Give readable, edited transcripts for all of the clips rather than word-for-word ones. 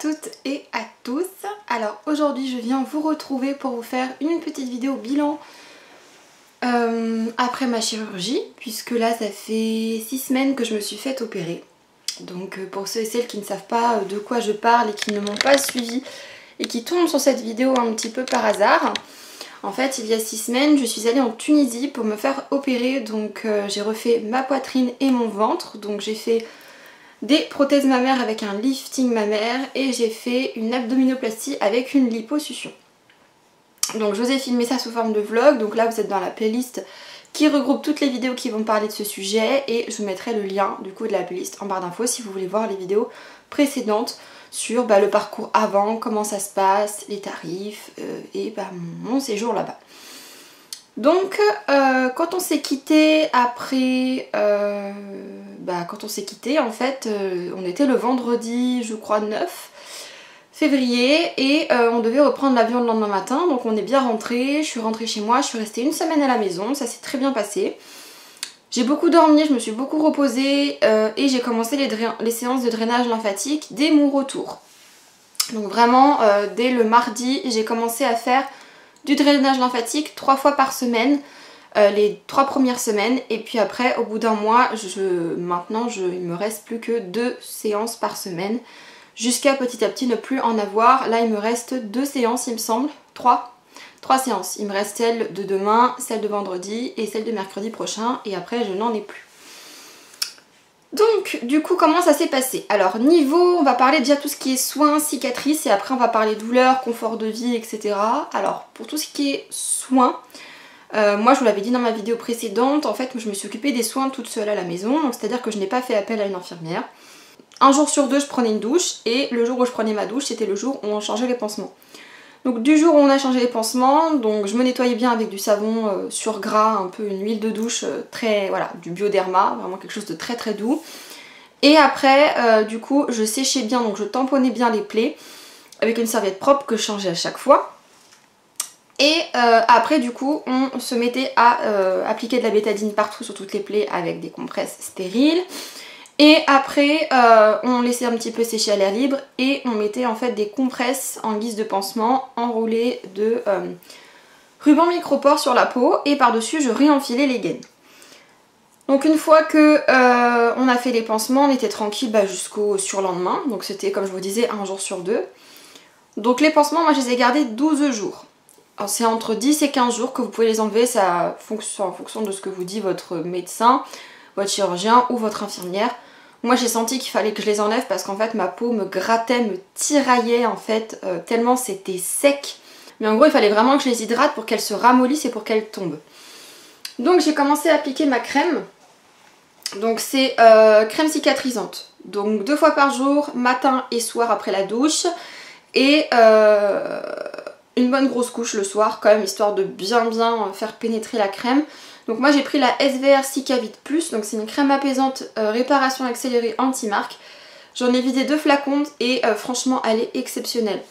toutes et à tous. Alors aujourd'hui je viens vous retrouver pour vous faire une petite vidéo bilan après ma chirurgie, puisque là ça fait 6 semaines que je me suis fait opérer. Donc pour ceux et celles qui ne savent pas de quoi je parle et qui ne m'ont pas suivi et qui tombent sur cette vidéo un petit peu par hasard, en fait il y a 6 semaines je suis allée en Tunisie pour me faire opérer. Donc j'ai refait ma poitrine et mon ventre, donc j'ai fait des prothèses mammaires avec un lifting mammaire et j'ai fait une abdominoplastie avec une liposuction. Donc je vous ai filmé ça sous forme de vlog, donc là vous êtes dans la playlist qui regroupe toutes les vidéos qui vont parler de ce sujet et je vous mettrai le lien du coup de la playlist en barre d'infos si vous voulez voir les vidéos précédentes sur le parcours avant, comment ça se passe, les tarifs et mon séjour là-bas. Donc quand on s'est quitté après, quand on s'est quitté en fait, on était le vendredi je crois 9 février et on devait reprendre l'avion le lendemain matin. Donc on est bien rentré, je suis rentrée chez moi, je suis restée une semaine à la maison, ça s'est très bien passé. J'ai beaucoup dormi, je me suis beaucoup reposée et j'ai commencé les séances de drainage lymphatique dès mon retour. Donc vraiment dès le mardi j'ai commencé à faire du drainage lymphatique 3 fois par semaine, les 3 premières semaines, et puis après au bout d'un mois, maintenant il me reste plus que 2 séances par semaine, jusqu'à petit à petit ne plus en avoir. Là il me reste 2 séances il me semble, 3 séances, il me reste celle de demain, celle de vendredi et celle de mercredi prochain, et après je n'en ai plus. Donc du coup comment ça s'est passé? Alors niveau, on va parler déjà tout ce qui est soins, cicatrices, et après on va parler douleurs, confort de vie, etc. Alors pour tout ce qui est soins, moi je vous l'avais dit dans ma vidéo précédente, en fait je me suis occupée des soins toute seule à la maison, donc c'est à dire que je n'ai pas fait appel à une infirmière. Un jour sur 2 je prenais une douche, et le jour où je prenais ma douche c'était le jour où on changeait les pansements. Donc du jour où on a changé les pansements, donc je me nettoyais bien avec du savon sur gras, un peu une huile de douche du Bioderma, vraiment quelque chose de très très doux. Et après du coup je séchais bien, donc je tamponnais bien les plaies avec une serviette propre que je changeais à chaque fois. Et après du coup on se mettait à appliquer de la bétadine partout sur toutes les plaies avec des compresses stériles. Et après on laissait un petit peu sécher à l'air libre et on mettait en fait des compresses en guise de pansement enroulées de ruban micropore sur la peau, et par dessus je réenfilais les gaines. Donc une fois que on a fait les pansements, on était tranquille jusqu'au surlendemain, donc c'était comme je vous disais un jour sur 2. Donc les pansements moi je les ai gardés 12 jours. C'est entre 10 et 15 jours que vous pouvez les enlever, ça fonctionne en fonction de ce que vous dit votre médecin, votre chirurgien ou votre infirmière. Moi j'ai senti qu'il fallait que je les enlève parce qu'en fait ma peau me grattait, me tiraillait en fait, tellement c'était sec. Mais en gros il fallait vraiment que je les hydrate pour qu'elles se ramollissent et pour qu'elles tombent. Donc j'ai commencé à appliquer ma crème. Donc c'est crème cicatrisante. Donc 2 fois par jour, matin et soir après la douche. Et une bonne grosse couche le soir quand même, histoire de bien faire pénétrer la crème. Donc moi j'ai pris la SVR Cicavit Plus, donc c'est une crème apaisante réparation accélérée anti-marque. J'en ai vidé 2 flacons et franchement elle est exceptionnelle.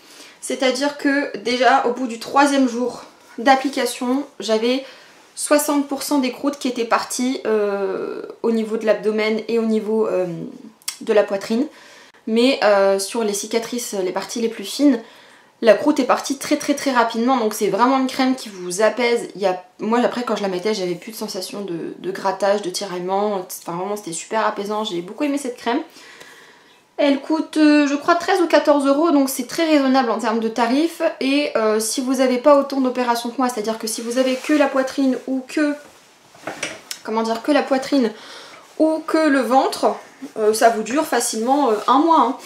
C'est-à-dire que déjà au bout du 3e jour d'application, j'avais 60% des croûtes qui étaient parties au niveau de l'abdomen et au niveau de la poitrine. Mais sur les cicatrices, les parties les plus fines, la croûte est partie très rapidement, donc c'est vraiment une crème qui vous apaise. Moi après quand je la mettais j'avais plus de sensation de grattage, de tiraillement, enfin vraiment c'était super apaisant, j'ai beaucoup aimé cette crème. Elle coûte je crois 13 ou 14 €, donc c'est très raisonnable en termes de tarifs. Et si vous n'avez pas autant d'opérations que moi, c'est à dire que si vous avez que la poitrine ou que la poitrine ou que le ventre, ça vous dure facilement un mois hein.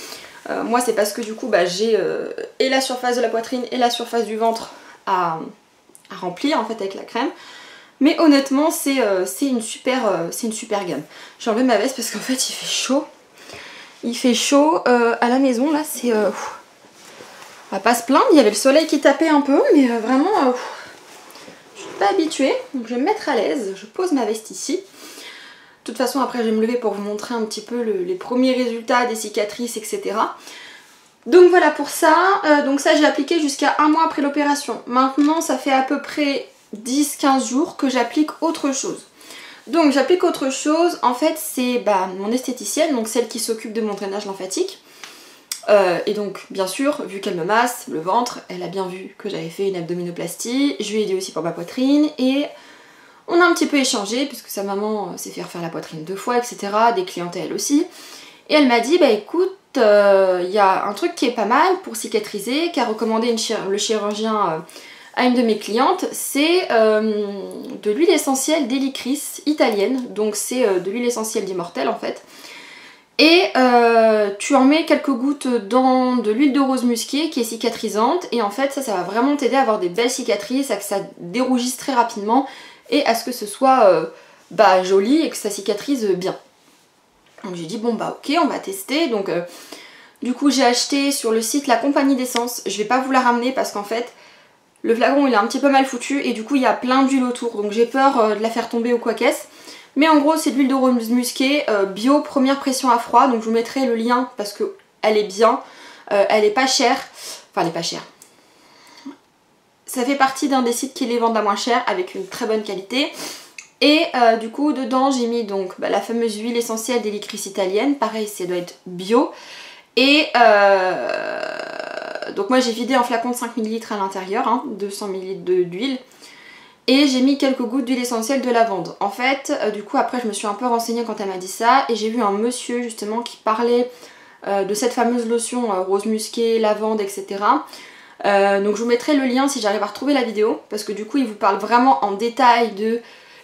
Moi c'est parce que du coup j'ai et la surface de la poitrine et la surface du ventre à remplir en fait avec la crème. Mais honnêtement c'est une super gamme. J'ai enlevé ma veste parce qu'en fait il fait chaud. Il fait chaud à la maison là, c'est... on va pas se plaindre, il y avait le soleil qui tapait un peu, mais vraiment je suis pas habituée. Donc je vais me mettre à l'aise, je pose ma veste ici. De toute façon après je vais me lever pour vous montrer un petit peu les premiers résultats des cicatrices, etc. Donc voilà pour ça. Donc ça j'ai appliqué jusqu'à 1 mois après l'opération. Maintenant ça fait à peu près 10-15 jours que j'applique autre chose. Donc j'applique autre chose, en fait c'est mon esthéticienne, donc celle qui s'occupe de mon drainage lymphatique. Et donc bien sûr, vu qu'elle me masse le ventre, elle a bien vu que j'avais fait une abdominoplastie, je lui ai dit aussi pour ma poitrine, et on a un petit peu échangé, puisque sa maman s'est fait refaire la poitrine 2 fois, etc., des clientèles aussi, et elle m'a dit, bah écoute, il y a un truc qui est pas mal pour cicatriser, qu'a recommandé le chirurgien à une de mes clientes, c'est de l'huile essentielle d'Helicris italienne, donc c'est de l'huile essentielle d'Immortel en fait. Et tu en mets quelques gouttes dans de l'huile de rose musquée qui est cicatrisante, et en fait ça va vraiment t'aider à avoir des belles cicatrices, à que ça dérougisse très rapidement et à ce que ce soit joli et que ça cicatrise bien. Donc j'ai dit bon bah ok, on va tester. Donc du coup j'ai acheté sur le site La Compagnie d'Essence, je vais pas vous la ramener parce qu'en fait le flacon il est un petit peu mal foutu et du coup il y a plein d'huile autour, donc j'ai peur de la faire tomber ou quoi qu'est-ce. Mais en gros c'est de l'huile de rose musquée bio, première pression à froid, donc je vous mettrai le lien parce que elle est bien, elle est pas chère, enfin elle est pas chère. Ça fait partie d'un des sites qui les vendent la moins chère avec une très bonne qualité. Et du coup dedans j'ai mis donc la fameuse huile essentielle d'Helicris italienne, pareil ça doit être bio. Et donc moi j'ai vidé un flacon de 5 ml à l'intérieur, hein, 200 ml d'huile. Et j'ai mis quelques gouttes d'huile essentielle de lavande. En fait, du coup après je me suis un peu renseignée quand elle m'a dit ça, et j'ai vu un monsieur justement qui parlait de cette fameuse lotion rose musquée, lavande, etc. Donc je vous mettrai le lien si j'arrive à retrouver la vidéo, parce que du coup il vous parle vraiment en détail de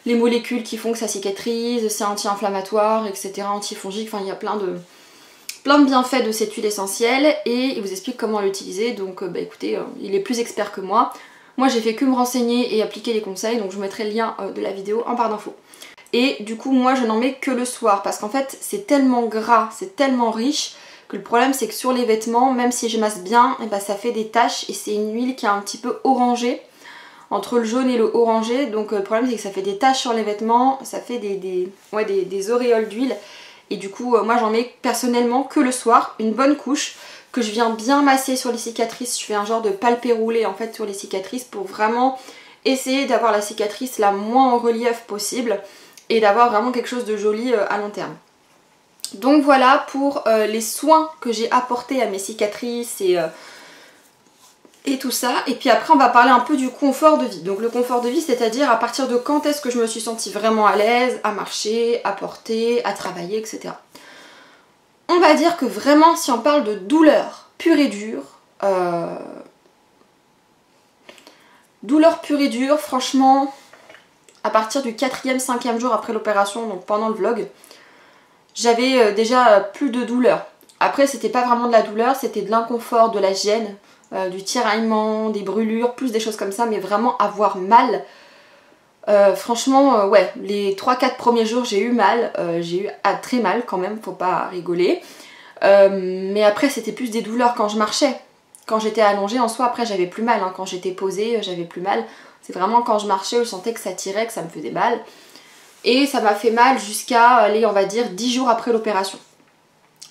les molécules qui font que ça cicatrise, c'est anti-inflammatoire, etc., antifongique, enfin il y a plein de bienfaits de cette huile essentielle, et il vous explique comment l'utiliser. Donc écoutez, il est plus expert que moi. Moi j'ai fait que me renseigner et appliquer les conseils, donc je vous mettrai le lien de la vidéo en barre d'infos. Et du coup moi je n'en mets que le soir, parce qu'en fait c'est tellement gras, c'est tellement riche, que le problème c'est que sur les vêtements, même si je masse bien, et ça fait des taches, et c'est une huile qui est un petit peu orangée, entre le jaune et le orangé, donc le problème c'est que ça fait des taches sur les vêtements, ça fait des auréoles d'huile, et du coup moi j'en mets personnellement que le soir, une bonne couche, que je viens bien masser sur les cicatrices. Je fais un genre de palpé roulé en fait sur les cicatrices pour vraiment essayer d'avoir la cicatrice la moins en relief possible et d'avoir vraiment quelque chose de joli à long terme. Donc voilà pour les soins que j'ai apportés à mes cicatrices et tout ça. Et puis après on va parler un peu du confort de vie. Donc le confort de vie, c'est-à-dire à partir de quand est-ce que je me suis sentie vraiment à l'aise à marcher, à porter, à travailler, etc. On va dire que vraiment si on parle de douleur pure et dure, franchement, à partir du 4e, 5e jour après l'opération, donc pendant le vlog, j'avais déjà plus de douleur. Après c'était pas vraiment de la douleur, c'était de l'inconfort, de la gêne, du tiraillement, des brûlures, plus des choses comme ça, mais vraiment avoir mal. Franchement, ouais, les 3-4 premiers jours j'ai eu mal, j'ai eu très mal quand même, faut pas rigoler. Mais après c'était plus des douleurs quand je marchais. Quand j'étais allongée en soi, après j'avais plus mal, hein. Quand j'étais posée j'avais plus mal. C'est vraiment quand je marchais où je sentais que ça tirait, que ça me faisait mal. Et ça m'a fait mal jusqu'à, allez, on va dire 10 jours après l'opération.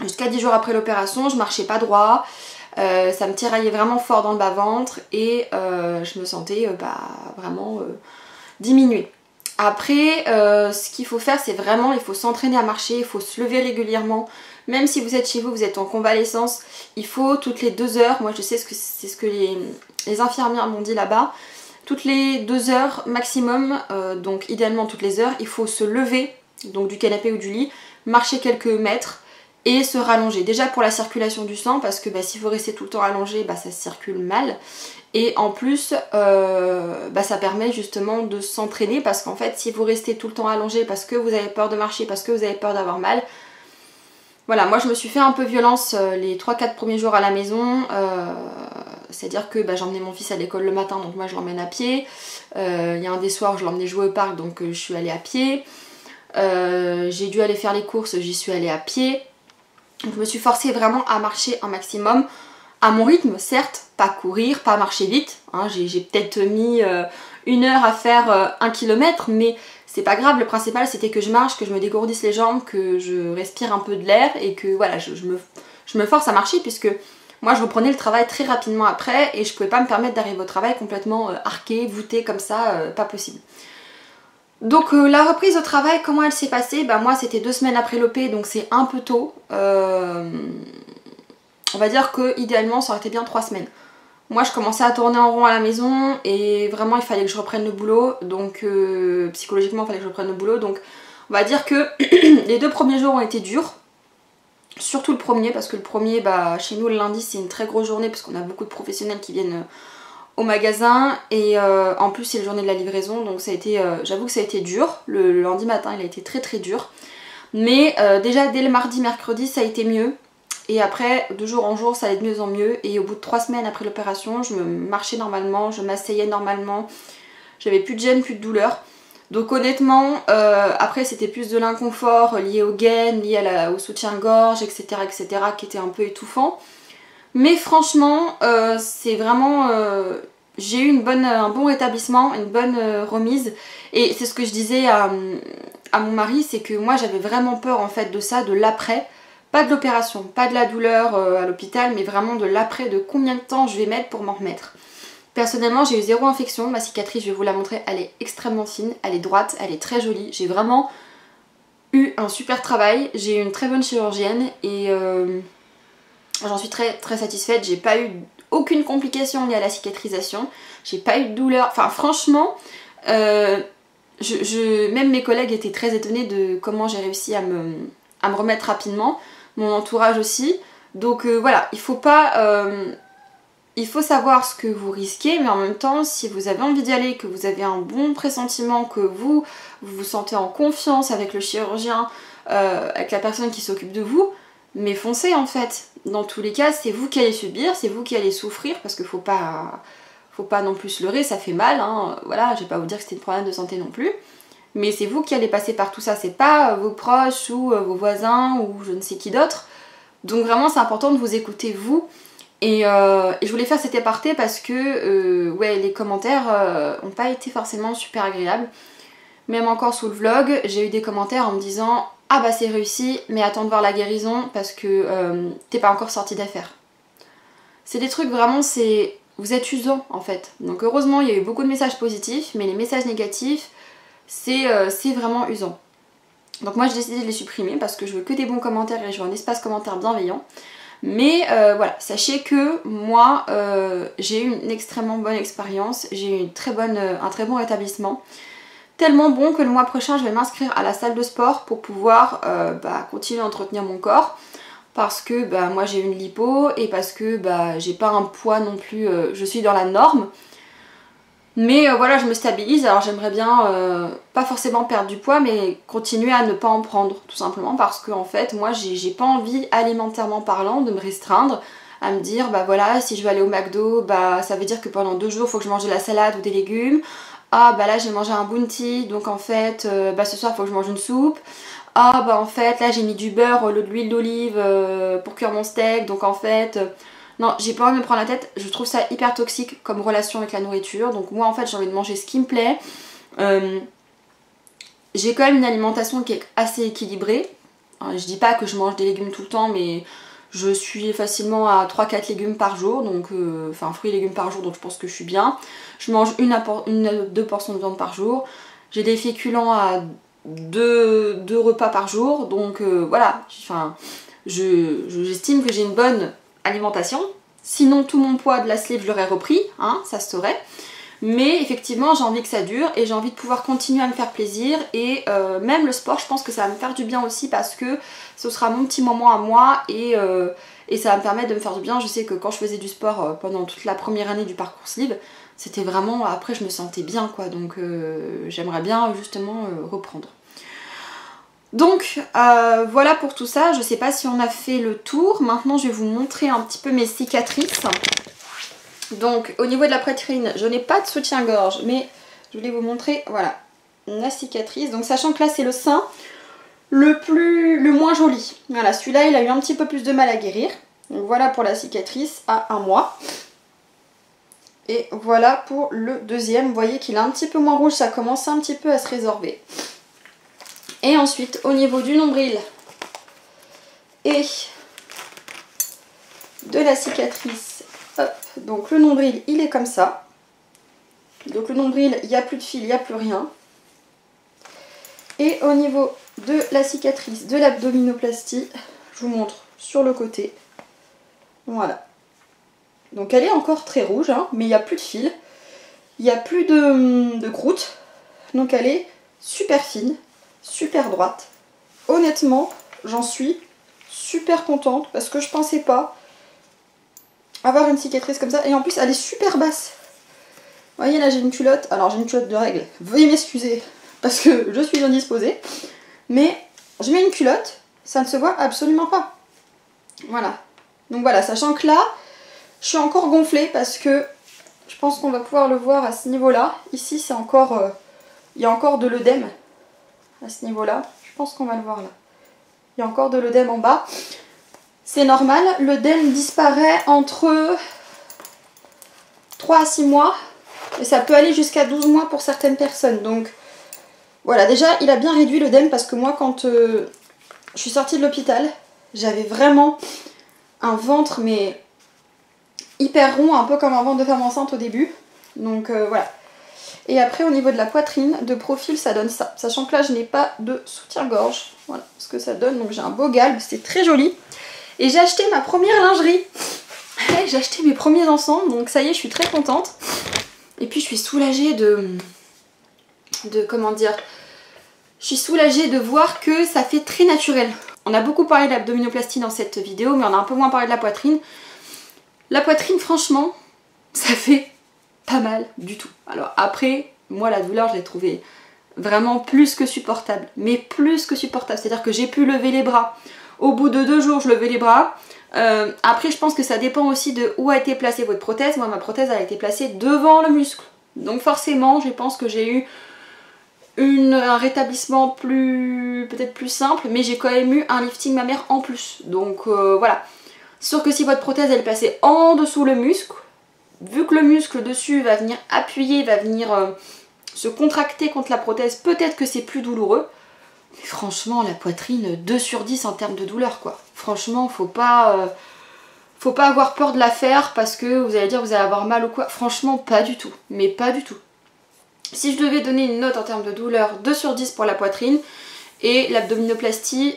Jusqu'à 10 jours après l'opération, je marchais pas droit. Ça me tiraillait vraiment fort dans le bas-ventre et je me sentais vraiment diminuée. Après, ce qu'il faut faire, c'est vraiment, il faut s'entraîner à marcher, il faut se lever régulièrement. Même si vous êtes chez vous, vous êtes en convalescence, il faut toutes les 2 heures, moi je sais que c'est ce que les infirmières m'ont dit là-bas, toutes les 2 heures maximum, donc idéalement toutes les heures, il faut se lever, donc du canapé ou du lit, marcher quelques mètres et se rallonger. Déjà pour la circulation du sang, parce que s'il faut rester tout le temps allongé, ça circule mal. Et en plus, ça permet justement de s'entraîner, parce qu'en fait, si vous restez tout le temps allongé parce que vous avez peur de marcher, parce que vous avez peur d'avoir mal, voilà, moi je me suis fait un peu violence les 3-4 premiers jours à la maison, c'est-à-dire que j'emmenais mon fils à l'école le matin, donc moi je l'emmène à pied. Il y a un des soirs, je l'emmenais jouer au parc, donc je suis allée à pied. J'ai dû aller faire les courses, j'y suis allée à pied. Donc je me suis forcée vraiment à marcher un maximum, à mon rythme, certes, pas courir, pas marcher vite, hein. J'ai peut-être mis 1 heure à faire 1 km, mais c'est pas grave, le principal c'était que je marche, que je me dégourdisse les jambes, que je respire un peu de l'air et que voilà, je me force à marcher, puisque moi je reprenais le travail très rapidement après et je pouvais pas me permettre d'arriver au travail complètement arquée, voûtée comme ça, pas possible. Donc la reprise au travail, comment elle s'est passée? Moi c'était 2 semaines après l'OP, donc c'est un peu tôt. on va dire que idéalement ça aurait été bien 3 semaines. Moi je commençais à tourner en rond à la maison et vraiment il fallait que je reprenne le boulot, donc psychologiquement il fallait que je reprenne le boulot, donc on va dire que les 2 premiers jours ont été durs. Surtout le premier, parce que le premier, bah, chez nous le lundi c'est une très grosse journée parce qu'on a beaucoup de professionnels qui viennent au magasin et en plus c'est la journée de la livraison, donc ça a été, j'avoue que ça a été dur. Le lundi matin il a été très très dur, mais déjà dès le mardi, mercredi ça a été mieux et après de jour en jour ça allait de mieux en mieux et au bout de 3 semaines après l'opération je me marchais normalement, je m'asseyais normalement, j'avais plus de gêne, plus de douleur. Donc honnêtement, après c'était plus de l'inconfort lié aux gaines, lié au soutien-gorge, etc., etc., qui était un peu étouffant. Mais franchement, c'est vraiment... j'ai eu un bon rétablissement, une bonne remise. Et c'est ce que je disais à mon mari, c'est que moi j'avais vraiment peur en fait de ça, de l'après. Pas de l'opération, pas de la douleur à l'hôpital, mais vraiment de l'après, de combien de temps je vais mettre pour m'en remettre. Personnellement j'ai eu 0 infection, ma cicatrice je vais vous la montrer, elle est extrêmement fine, elle est droite, elle est très jolie. J'ai vraiment eu un super travail, j'ai eu une très bonne chirurgienne et j'en suis très très satisfaite. J'ai pas eu aucune complication liée à la cicatrisation, j'ai pas eu de douleur, enfin franchement même mes collègues étaient très étonnés de comment j'ai réussi à me remettre rapidement, mon entourage aussi. Donc voilà, il faut pas... il faut savoir ce que vous risquez, mais en même temps, si vous avez envie d'y aller, que vous avez un bon pressentiment, que vous vous sentez en confiance avec le chirurgien, avec la personne qui s'occupe de vous, mais foncez en fait. Dans tous les cas, c'est vous qui allez subir, c'est vous qui allez souffrir, parce qu'il faut pas non plus se leurrer, ça fait mal, hein. Voilà, je vais pas vous dire que c'était une problème de santé non plus, mais c'est vous qui allez passer par tout ça, c'est pas vos proches ou vos voisins ou je ne sais qui d'autre. Donc vraiment, c'est important de vous écouter vous. Et je voulais faire cet aparté parce que ouais, les commentaires n'ont pas été forcément super agréables. Même encore sous le vlog, j'ai eu des commentaires en me disant « Ah bah c'est réussi, mais attends de voir la guérison parce que t'es pas encore sortie d'affaire. » C'est des trucs vraiment, c'est... Vous êtes usant en fait. Donc heureusement, il y a eu beaucoup de messages positifs, mais les messages négatifs, c'est vraiment usant. Donc moi j'ai décidé de les supprimer parce que je veux que des bons commentaires et je veux un espace commentaire bienveillant. Mais voilà, sachez que moi j'ai eu une extrêmement bonne expérience, j'ai eu un très bon rétablissement. Tellement bon que le mois prochain je vais m'inscrire à la salle de sport pour pouvoir continuer à entretenir mon corps. Parce que moi j'ai une lipo et parce que j'ai pas un poids non plus, je suis dans la norme. Mais voilà, je me stabilise, alors j'aimerais bien, pas forcément perdre du poids, mais continuer à ne pas en prendre, tout simplement parce que en fait, moi j'ai pas envie, alimentairement parlant, de me restreindre, à me dire, voilà, si je veux aller au McDo, ça veut dire que pendant 2 jours, il faut que je mange de la salade ou des légumes. Ah là j'ai mangé un bounty, donc en fait, ce soir, il faut que je mange une soupe. Ah en fait, là j'ai mis du beurre au lieu de l'huile d'olive pour cuire mon steak, donc en fait... Non, j'ai pas envie de me prendre la tête, je trouve ça hyper toxique comme relation avec la nourriture. Donc moi en fait j'ai envie de manger ce qui me plaît. J'ai quand même une alimentation qui est assez équilibrée. Alors, je dis pas que je mange des légumes tout le temps, mais je suis facilement à 3-4 légumes par jour. Donc, enfin fruits et légumes par jour, donc je pense que je suis bien. Je mange une à 2 portions de viande par jour. J'ai des féculents à 2 repas par jour. Donc voilà, enfin, j'estime que j'ai une bonne alimentation, sinon tout mon poids de la sleeve je l'aurais repris, hein, ça se saurait, mais effectivement j'ai envie que ça dure et j'ai envie de pouvoir continuer à me faire plaisir et même le sport je pense que ça va me faire du bien aussi parce que ce sera mon petit moment à moi et ça va me permettre de me faire du bien. Je sais que quand je faisais du sport pendant toute la première année du parcours sleeve, c'était vraiment, après je me sentais bien quoi, donc j'aimerais bien justement reprendre. Donc voilà pour tout ça, je sais pas si on a fait le tour. Maintenant je vais vous montrer un petit peu mes cicatrices. Donc au niveau de la poitrine, je n'ai pas de soutien-gorge, mais je voulais vous montrer, voilà, la cicatrice. Donc sachant que là c'est le sein le moins joli. Voilà, celui-là il a eu un petit peu plus de mal à guérir. Donc voilà pour la cicatrice à 1 mois. Et voilà pour le deuxième, vous voyez qu'il est un petit peu moins rouge, ça commence un petit peu à se résorber. Et ensuite, au niveau du nombril et de la cicatrice, hop, donc le nombril, il est comme ça. Donc le nombril, il n'y a plus de fil, il n'y a plus rien. Et au niveau de la cicatrice de l'abdominoplastie, je vous montre sur le côté. Voilà. Donc elle est encore très rouge, hein, mais il n'y a plus de fil. Il n'y a plus de croûte. Donc elle est super fine, super droite. Honnêtement, j'en suis super contente parce que je pensais pas avoir une cicatrice comme ça. Et en plus, elle est super basse. Vous voyez, là j'ai une culotte. Alors j'ai une culotte de règle. Veuillez m'excuser parce que je suis indisposée. Mais je mets une culotte, ça ne se voit absolument pas. Voilà. Donc voilà, sachant que là, je suis encore gonflée parce que je pense qu'on va pouvoir le voir à ce niveau-là. Ici, c'est encore... il y a encore de l'œdème à ce niveau-là. Je pense qu'on va le voir là. Il y a encore de l'œdème en bas. C'est normal, l'œdème disparaît entre 3 à 6 mois. Et ça peut aller jusqu'à 12 mois pour certaines personnes. Donc voilà, déjà, il a bien réduit l'œdème parce que moi, quand je suis sortie de l'hôpital, j'avais vraiment un ventre, mais hyper rond, un peu comme un ventre de femme enceinte au début. Donc voilà. Et après, au niveau de la poitrine, de profil, ça donne ça. Sachant que là, je n'ai pas de soutien-gorge. Voilà ce que ça donne. Donc j'ai un beau galbe, c'est très joli. Et j'ai acheté ma première lingerie. J'ai acheté mes premiers ensembles, donc ça y est, je suis très contente. Et puis je suis soulagée comment dire, je suis soulagée de voir que ça fait très naturel. On a beaucoup parlé de l'abdominoplastie dans cette vidéo, mais on a un peu moins parlé de la poitrine. La poitrine, franchement, ça fait pas mal du tout. Alors après, moi la douleur, je l'ai trouvée vraiment plus que supportable. Mais plus que supportable, c'est-à-dire que j'ai pu lever les bras. Au bout de 2 jours, je levais les bras. Après, je pense que ça dépend aussi de où a été placée votre prothèse. Moi, ma prothèse a été placée devant le muscle. Donc forcément, je pense que j'ai eu un rétablissement peut-être plus simple, mais j'ai quand même eu un lifting mammaire en plus. Donc voilà. Sauf que si votre prothèse elle est placée en dessous le muscle, vu que le muscle dessus va venir appuyer, va venir se contracter contre la prothèse, peut-être que c'est plus douloureux. Mais franchement, la poitrine, 2 sur 10 en termes de douleur, quoi. Franchement, faut pas avoir peur de la faire parce que vous allez dire vous allez avoir mal ou quoi. Franchement, pas du tout. Mais pas du tout. Si je devais donner une note en termes de douleur, 2 sur 10 pour la poitrine. Et l'abdominoplastie,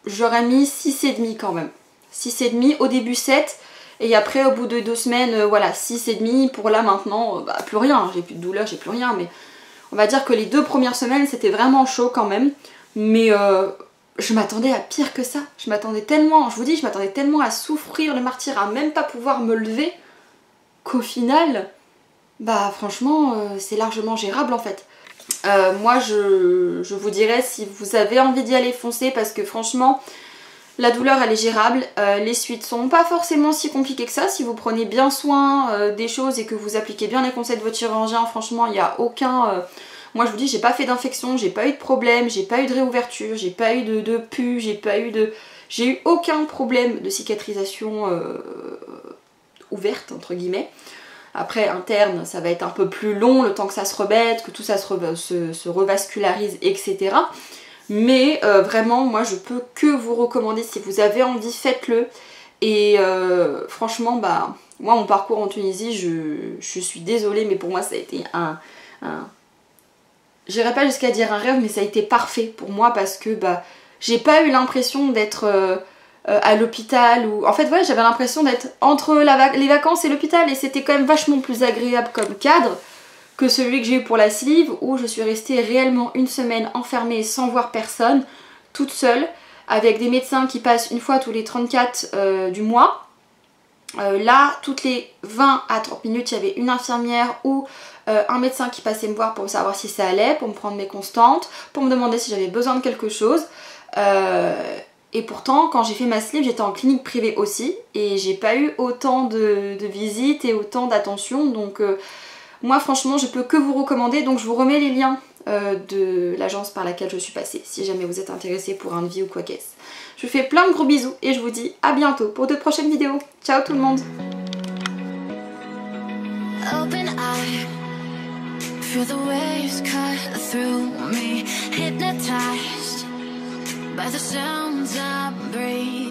j'aurais mis 6,5 quand même. 6,5, au début 7. Et après, au bout de 2 semaines, voilà, 6,5. Pour là, maintenant, bah, plus rien. J'ai plus de douleur, j'ai plus rien. Mais on va dire que les 2 premières semaines, c'était vraiment chaud quand même. Mais je m'attendais à pire que ça. Je m'attendais tellement, je vous dis, je m'attendais tellement à souffrir le martyre, à même pas pouvoir me lever, qu'au final, bah franchement, c'est largement gérable en fait. Moi, je vous dirais, si vous avez envie d'y aller, foncez, parce que franchement, la douleur, elle est gérable. Les suites sont pas forcément si compliquées que ça. Si vous prenez bien soin des choses et que vous appliquez bien les conseils de votre chirurgien, franchement, il n'y a aucun... Moi je vous dis, j'ai pas fait d'infection, j'ai pas eu de problème, j'ai pas eu de réouverture, j'ai pas eu de pus, j'ai eu aucun problème de cicatrisation ouverte entre guillemets. Après interne, ça va être un peu plus long le temps que ça se remette, que tout ça se revascularise, etc. Mais vraiment, moi je peux que vous recommander, si vous avez envie, faites-le. Et franchement, bah moi mon parcours en Tunisie, je suis désolée, mais pour moi ça a été j'irai pas jusqu'à dire un rêve, mais ça a été parfait pour moi parce que bah j'ai pas eu l'impression d'être à l'hôpital ou... En fait voilà, j'avais l'impression d'être entre les vacances et l'hôpital, et c'était quand même vachement plus agréable comme cadre que celui que j'ai eu pour la sleeve, où je suis restée réellement 1 semaine enfermée sans voir personne, toute seule, avec des médecins qui passent une fois tous les 34 du mois. Là, toutes les 20 à 30 minutes, il y avait une infirmière ou un médecin qui passait me voir pour savoir si ça allait, pour me prendre mes constantes, pour me demander si j'avais besoin de quelque chose. Et pourtant, quand j'ai fait ma sleeve, j'étais en clinique privée aussi, et j'ai pas eu autant de visites et autant d'attention. Donc moi, franchement, je peux que vous recommander. Donc je vous remets les liens de l'agence par laquelle je suis passée, si jamais vous êtes intéressé pour un devis ou quoi qu'est-ce. Je vous fais plein de gros bisous et je vous dis à bientôt pour de prochaines vidéos. Ciao tout le monde! Open eye, feel the waves cut through me, hypnotized by the sounds I'm breathing.